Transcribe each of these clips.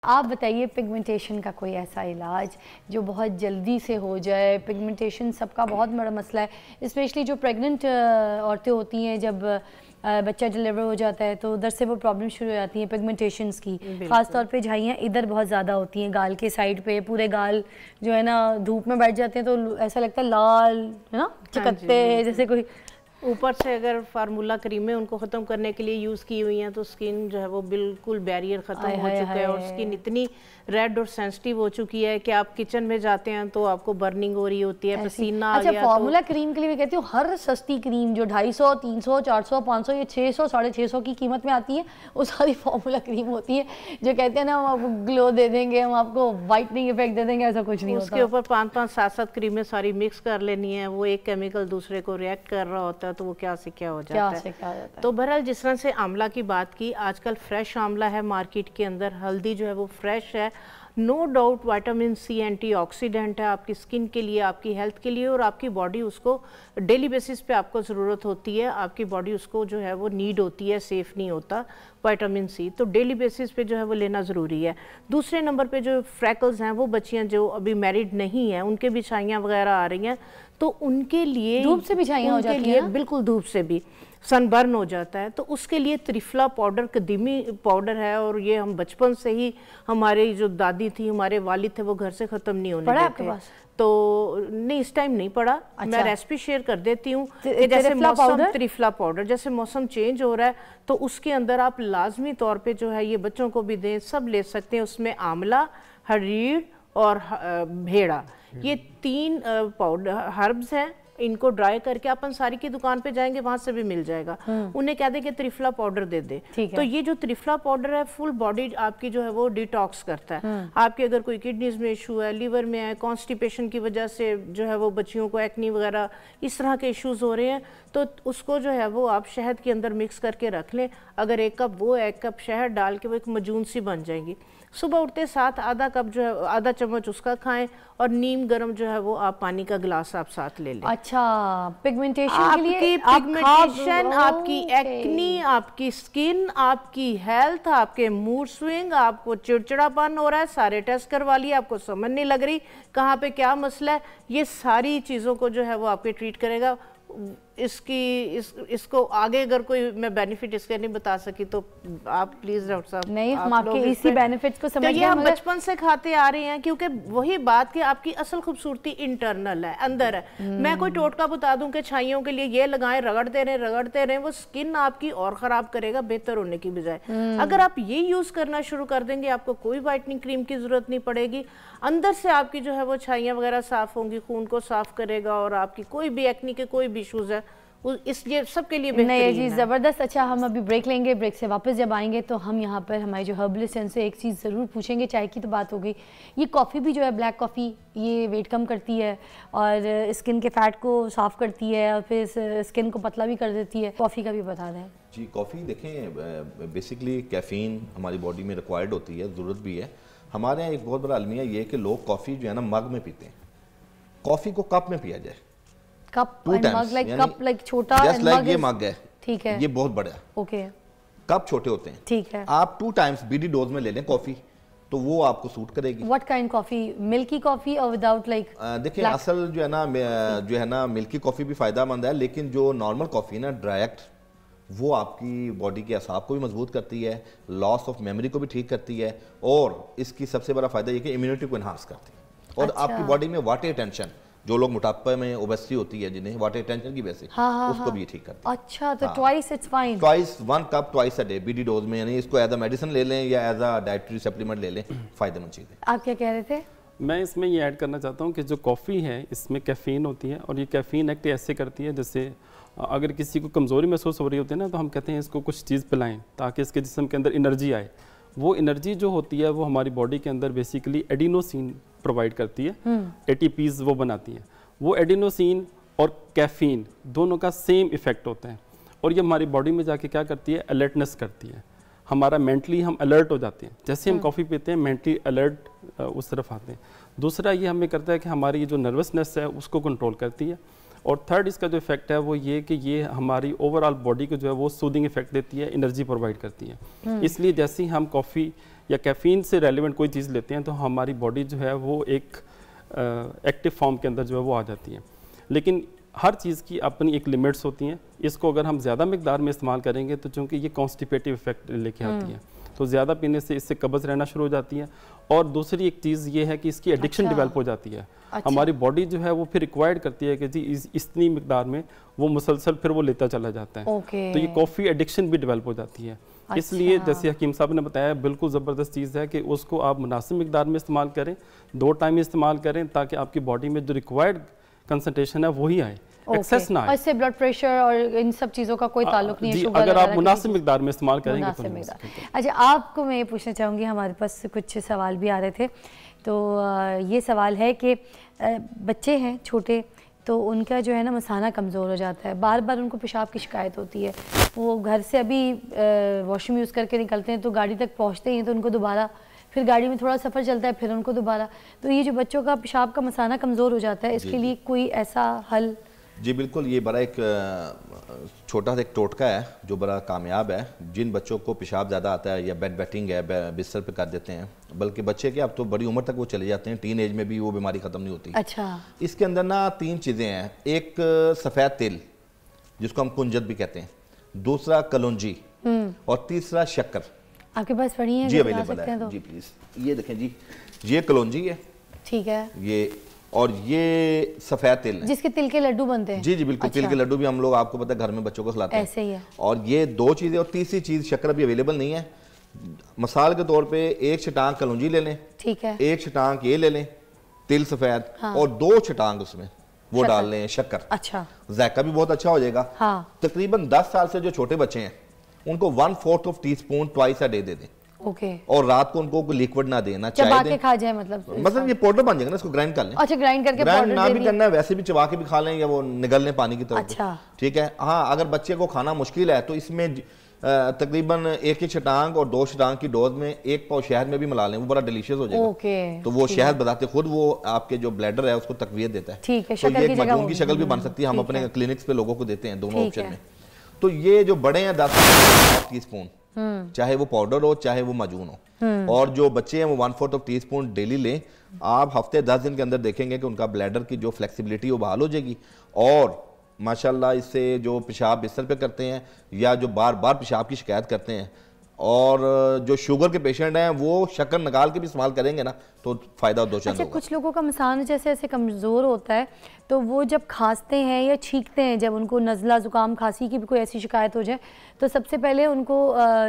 आप बताइए पिगमेंटेशन का कोई ऐसा इलाज जो बहुत जल्दी से हो जाए। पिगमेंटेशन सबका बहुत बड़ा मसला है, स्पेशली जो प्रेग्नेंट औरतें होती हैं, जब बच्चा डिलीवर हो जाता है तो उधर से वो प्रॉब्लम शुरू हो जाती हैं पिगमेंटेशंस की। ख़ास तौर पे झाइयाँ इधर बहुत ज़्यादा होती हैं, गाल के साइड पे, पूरे गाल जो है ना धूप में बैठ जाते हैं तो ऐसा लगता है लाल, है ना, चिकत्ते हैं जैसे कोई। ऊपर से अगर फार्मूला क्रीमें उनको ख़त्म करने के लिए यूज़ की हुई हैं तो स्किन जो है वो बिल्कुल बैरियर ख़त्म हो चुका है और स्किन इतनी रेड और सेंसिटिव हो चुकी है कि आप किचन में जाते हैं तो आपको बर्निंग हो रही होती है, पसीना आ गया। फार्मूला क्रीम के लिए मैं कहती हूँ हर सस्ती क्रीम जो 250, 300, 400, 500 ये 600, 650 की कीमत में आती है, वो सारी फार्मूला क्रीम होती है जो कहते हैं ना हम आपको ग्लो दे देंगे, हम आपको वाइटनिंग इफेक्ट दे देंगे, ऐसा कुछ नहीं होता। उसके ऊपर 5-5, 7-7 क्रीमें सारी मिक्स कर लेनी है, वो एक केमिकल दूसरे को रिएक्ट कर रहा होता है तो वो क्या से क्या हो जाता है। तो बहरहाल जिस तरह से आंवला की बात की, आजकल फ्रेश आंवला है मार्केट के अंदर, हल्दी जो है वो फ्रेश है, no doubt vitamin C antioxidant है आपकी स्किन के लिए, आपकी हेल्थ के लिए, और आपकी बॉडी उसको डेली बेसिस पे आपको ज़रूरत होती है, आपकी बॉडी उसको जो है वो नीड होती है, सेफ़ नहीं होता विटामिन सी, तो डेली बेसिस पे जो है वो लेना ज़रूरी है। दूसरे नंबर पे जो फ्रैकल्स हैं, वो बच्चियां जो अभी मैरिड नहीं हैं, उनके भी छाइयाँ वगैरह आ रही हैं, तो उनके लिए धूप से भी छाइयाँ हो जाती हैं, बिल्कुल धूप से भी सनबर्न हो जाता है, तो उसके लिए त्रिफला पाउडर कदीमी पाउडर है, और ये हम बचपन से ही, हमारे जो दादी थी, हमारे वालिद थे, वो घर से ख़त्म नहीं होने देते। तो नहीं, इस टाइम नहीं पड़ा। अच्छा। मैं रेसिपी शेयर कर देती हूँ कि जैसे मौसम, त्रिफला पाउडर, जैसे मौसम चेंज हो रहा है तो उसके अंदर आप लाजमी तौर पे जो है ये बच्चों को भी दें, सब ले सकते हैं। उसमें आंवला, हरीड़ और भेड़ा, ये 3 पाउडर हर्ब्स हैं, इनको ड्राई करके अपन सारी की दुकान पे जाएंगे वहां से भी मिल जाएगा, उन्हें कह दे कि त्रिफला पाउडर दे दे, तो ये जो त्रिफला पाउडर है फुल बॉडी आपकी जो है वो डिटॉक्स करता है। आपकी अगर कोई किडनीज में इशू है, लीवर में है, कॉन्स्टिपेशन की वजह से जो है वो बच्चियों को एक्नी वगैरह इस तरह के इश्यूज हो रहे हैं, तो उसको जो है वो आप शहद के अंदर मिक्स करके रख लें। अगर 1 कप वो 1 कप शहद डाल के वो एक मजून सी बन जाएगी। सुबह उठते साथ आधा कप जो है, आधा चम्मच उसका खाएं, और नीम गर्म जो है वो आप पानी का गिलास आप साथ ले लें। अच्छा, पिगमेंटेशन के लिए, पिगमेंटेशन, आपकी एक्नी, आपकी स्किन, आपकी हेल्थ, आपके मूड स्विंग, आपको चिड़चिड़ापन हो रहा है, सारे टेस्ट करवा लिए, आपको समझ नहीं लग रही कहाँ पे क्या मसला है, ये सारी चीज़ों को जो है वो आपके ट्रीट करेगा। इसको आगे अगर कोई मैं बेनिफिट इसके नहीं बता सकी तो आप प्लीज डॉक्टर साहब, नहीं, हम आपके इसी बेनिफिट्स को समझ गए। ये हम बचपन से खाते आ रहे हैं, क्योंकि वही बात कि आपकी असल खूबसूरती इंटरनल है, अंदर है। मैं कोई टोटका बता दूं कि छाइयों के लिए ये लगाएं, रगड़ते रहें, वो स्किन आपकी और खराब करेगा बेहतर होने की बजाय। अगर आप ये यूज करना शुरू कर देंगे, आपको कोई वाइटनिंग क्रीम की जरूरत नहीं पड़ेगी, अंदर से आपकी जो है वो छाइयाँ वगैरह साफ होंगी, खून को साफ करेगा, और आपकी कोई भी एक्नी के कोई भी इश्यूज है इस ये सब के लिए नहीं जी, ज़बरदस्त। अच्छा, हम अभी ब्रेक लेंगे, ब्रेक से वापस जब आएंगे तो हम यहाँ पर हमारे जो हर्बलिस्ट हैं उनसे एक चीज़ ज़रूर पूछेंगे। चाय की तो बात हो गई, ये कॉफ़ी भी जो है, ब्लैक कॉफ़ी, ये वेट कम करती है और स्किन के फैट को साफ़ करती है और फिर स्किन को पतला भी कर देती है। कॉफ़ी का भी बता दें जी। कॉफ़ी देखें, बेसिकली कैफ़ीन हमारी बॉडी में रिक्वायर्ड होती है, ज़रूरत भी है। हमारे यहाँ एक बहुत बड़ा अलमिया ये है कि लोग कॉफ़ी जो है ना मग में पीते हैं, कॉफ़ी को कप में पिया जाए। कप मग, लाइक कप, लाइक छोटा, जस्ट लाइक ये मग है, ठीक है, ये बहुत बड़ा, ओके, कप छोटे होते हैं, ठीक है। आप 2 टाइम्स बीडी डोज में ले लें कॉफी, तो वो आपको सूट करेगी। What kind coffee, milky coffee और विदाउट लाइक? देखिए, असल जो है ना मिल्की कॉफी भी फायदेमंद है, लेकिन जो नॉर्मल कॉफी ना डायरेक्ट, वो आपकी बॉडी के असाब को भी मजबूत करती है, लॉस ऑफ मेमोरी को भी ठीक करती है, और इसकी सबसे बड़ा फायदा ये कि इम्यूनिटी को एनहांस करती है, और आपकी बॉडी में वाटर टेंशन, जो लोग मोटापे में ओबेसिटी होती है, जिन्हें वाटर टेंशन की वजह से, उसको भी ठीक करता है। अच्छा, तो twice it's fine, twice 1 cup twice a day BD dose में, यानी इसको एज अ मेडिसिन ले लें या एज अ डाइटरी सप्लीमेंट ले लें, फायदेमंद चीज़ है। आप क्या कह रहे थे? मैं इसमें ये ऐड करना चाहता हूँ कि जो कॉफ़ी है इसमें कैफ़ीन होती है, और ये कैफ़ीन एक्ट ऐसे करती है जैसे अगर किसी को कमज़ोरी महसूस हो रही होती है ना, तो हम कहते हैं इसको कुछ चीज़ पिलाएं ताकि इसके जिस्म के अंदर एनर्जी आए। वो एनर्जी जो होती है वो हमारी बॉडी के अंदर बेसिकली एडिनोसिन प्रोवाइड करती है, ATPs वो बनाती है। वो एडिनोसिन और कैफ़ीन दोनों का सेम इफ़ेक्ट होता है, और ये हमारी बॉडी में जाके क्या करती है, अलर्टनेस करती है, हमारा मेंटली हम अलर्ट हो जाते हैं। जैसे हम कॉफ़ी पीते हैं मेंटली अलर्ट उस तरफ आते हैं। दूसरा ये हमें करता है कि हमारी जो नर्वसनेस है उसको कंट्रोल करती है, और थर्ड इसका जो इफेक्ट है वो ये कि ये हमारी ओवरऑल बॉडी को जो है वो सूदिंग इफेक्ट देती है, एनर्जी प्रोवाइड करती है। इसलिए जैसे ही हम कॉफ़ी या कैफीन से रेलिवेंट कोई चीज़ लेते हैं तो हमारी बॉडी जो है वो एक एक्टिव फॉर्म के अंदर जो है वो आ जाती है। लेकिन हर चीज़ की अपनी एक लिमिट्स होती हैं। इसको अगर हम ज़्यादा मिकदार में इस्तेमाल करेंगे तो चूँकि ये कॉन्स्टिपेटिव इफेक्ट लेके आती है, तो ज़्यादा पीने से इससे कब्ज़ रहना शुरू हो जाती है। और दूसरी एक चीज़ ये है कि इसकी एडिक्शन डेवलप हो जाती है। हमारी बॉडी जो है वो फिर रिक्वायर्ड करती है कि जी इतनी मिकदार में वो मुसलसल फिर वो लेता चला जाता है। तो ये कॉफ़ी एडिक्शन भी डेवलप हो जाती है। इसलिए जैसे हकीम साहब ने बताया, बिल्कुल ज़बरदस्त चीज़ है कि उसको आप मुनासिब मिकदार में इस्तेमाल करें, 2 टाइम इस्तेमाल करें, ताकि आपकी बॉडी में जो रिक्वायर्ड कंसंट्रेशन है वही आए, एक्सेस ना आए। इससे ब्लड प्रेशर और इन सब चीज़ों का कोई ताल्लुक नहीं है, शुगर अगर आप मुनासिब मिकदार में इस्तेमाल करेंगे तो। अच्छा, आपको मैं ये पूछना चाहूँगी, हमारे पास कुछ सवाल भी आ रहे थे, तो ये सवाल है कि बच्चे हैं छोटे, तो उनका जो है ना मसाना कमज़ोर हो जाता है, बार बार उनको पेशाब की शिकायत होती है। वो घर से अभी वॉशरूम यूज़ करके निकलते हैं तो गाड़ी तक पहुँचते ही तो उनको दोबारा, फिर गाड़ी में थोड़ा सफ़र चलता है फिर उनको दोबारा, तो ये जो बच्चों का पेशाब का मसाना कमज़ोर हो जाता है, इसके लिए कोई ऐसा हल? जी बिल्कुल, ये बड़ा एक छोटा सा एक टोटका है जो बड़ा कामयाब है। जिन बच्चों को पेशाब ज़्यादा आता है या बेड बैटिंग है, बिस्तर पे कर देते हैं, बल्कि बच्चे के अब तो बड़ी उम्र तक वो चले जाते हैं, टीन एज में भी वो बीमारी ख़त्म नहीं होती। अच्छा। इसके अंदर ना 3 चीज़ें हैं। एक सफ़ेद तिल जिसको हम कुंजत भी कहते हैं, दूसरा कलौंजी और तीसरा शक्कर। आपके पास पड़ी है? जी अवेलेबल है तो? जी प्लीज़, ये देखें जी, ये कलौंजी है, ठीक है, ये और ये सफ़ेद तिल है जिसके तिल के लड्डू बनते हैं। जी जी बिल्कुल। अच्छा। तिल के लड्डू भी हम लोग, आपको पता है, घर में बच्चों को खिलाते हैं, ऐसे ही है। और ये 2 चीज़ें, और तीसरी चीज़ शक्कर अभी अवेलेबल नहीं है। मसाल के तौर पे 1 छटांग कलौंजी ले लें, ठीक है, 1 छटांग ये ले लें तिल सफ़ेद, हाँ। और 2 छटांग उसमें वो डाल लें शक्कर। अच्छा, जायका भी बहुत अच्छा हो जाएगा। हाँ। तकरीबन 10 साल से जो छोटे बच्चे हैं उनको 1/4 teaspoon twice a day they दें। ओके। और रात को उनको लिक्विड ना देना, चाय दें, खा जाए, मतलब ये पाउडर बन जाएगा ना, इसको ग्राइंड कर लें। अच्छा, ग्राइंड करके ग्राइंड ना भी करना है, वैसे भी चबा के भी खा लें या वो निगल लें पानी की तरफ। अच्छा, ठीक है। हाँ, अगर बच्चे को खाना मुश्किल है तो इसमें तकरीबन 1 छटांग और 2 छटांग की डोज में 1 पाव शहद में भी मिला लें, वो बड़ा डिलीशियस हो जाएगा। ओके। तो वो शहद बताते खुद वो आपके जो ब्लैडर है उसको तकवीत देता है। ठीक है। तो ये एक मजमून की शक्ल भी बन सकती है, हम अपने क्लिनिक्स पे लोगों को देते हैं दोनों ऑप्शन में। तो ये जो बड़े हैं 10 टीस्पून, चाहे वो पाउडर हो चाहे वो माजून हो, और जो बच्चे हैं वो 1/4 टीस्पून डेली लें। आप हफ्ते 10 दिन के अंदर देखेंगे कि उनका ब्लैडर की जो फ्लेक्सिबिलिटी वो बहाल हो जाएगी, और माशाल्लाह इससे जो पेशाब बिस्तर पे करते हैं या जो बार बार पेशाब की शिकायत करते हैं, और जो शुगर के पेशेंट हैं वो शक्कर निकाल के भी इस्तेमाल करेंगे ना तो फ़ायदा 2 चंद होगा। कुछ लोगों का मसाना जैसे ऐसे कमज़ोर होता है तो वो जब खांसते हैं या छींकते हैं, जब उनको नज़ला ज़ुकाम खांसी की भी कोई ऐसी शिकायत हो जाए तो सबसे पहले उनको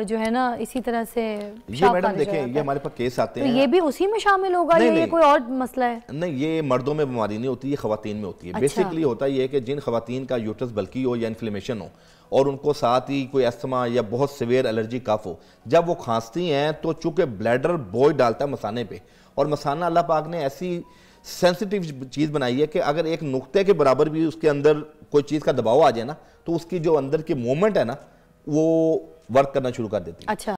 जो है ना इसी तरह से ये मैडम देखें, ये हमारे पास केस आते हैं, ये भी उसी में शामिल होगा या ये कोई और मसला है? नहीं, ये मर्दों में बीमारी नहीं होती, ये खवातीन में होती है। बेसिकली होता ये है कि जिन खवातीन का यूट्रस बल्कि हो या इन्फ्लेमेशन हो और उनको साथ ही कोई अस्थमा या बहुत सिवियर एलर्जी कफ हो, जब वो खांसती हैं तो चूंकि ब्लैडर बोझ डालता है मसाने पे, और मसाना अल्लाह पाक ने ऐसी सेंसिटिव चीज़ बनाई है कि अगर एक नुक्ते के बराबर भी उसके अंदर कोई चीज़ का दबाव आ जाए ना तो उसकी जो अंदर की मूवमेंट है ना वो वर्क करना शुरू कर देती है। अच्छा।